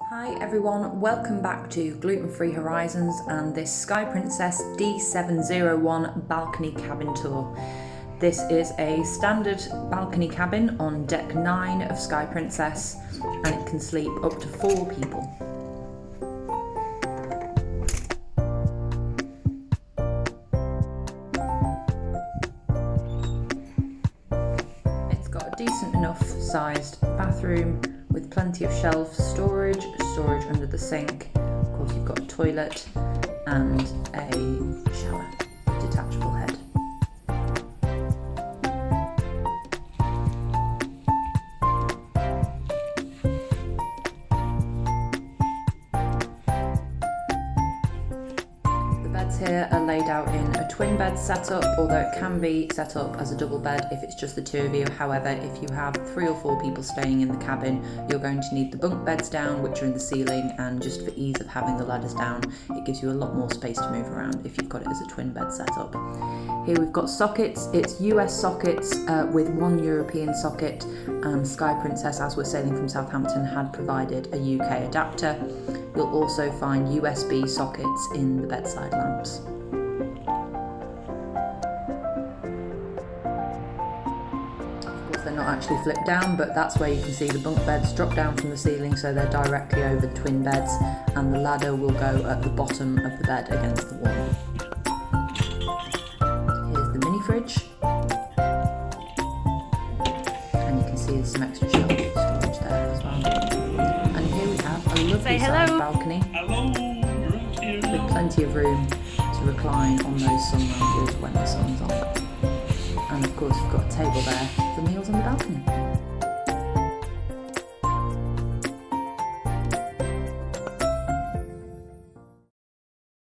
Hi everyone, welcome back to Gluten Free Horizons and this Sky Princess D701 balcony cabin tour. This is a standard balcony cabin on deck 9 of Sky Princess and it can sleep up to 4 people. It's got a decent enough sized bathroom with plenty of shelf storage under the sink. Of course you've got a toilet and a shower, detachable head. The beds here are laid out in a twin bed setup, although it can be set up as a double bed if it's just the two of you. However, if you have 3 or 4 people staying in the cabin, you're going to need the bunk beds down, which are in the ceiling, and just for ease of having the ladders down, it gives you a lot more space to move around if you've got it as a twin bed setup. Here we've got sockets. It's US sockets with 1 European socket, and Sky Princess, as we're sailing from Southampton, had provided a UK adapter. You'll also find USB sockets in the bedside lamps. Of course, they're not actually flipped down, but that's where you can see the bunk beds drop down from the ceiling, so they're directly over the twin beds, and the ladder will go at the bottom of the bed against the wall. Here's the mini fridge, and you can see there's some extra shelf storage there as well. And here we have a lovely sized balcony with plenty of room to recline on those sun lounges when the sun's on. And of course you've got a table there for meals on the balcony.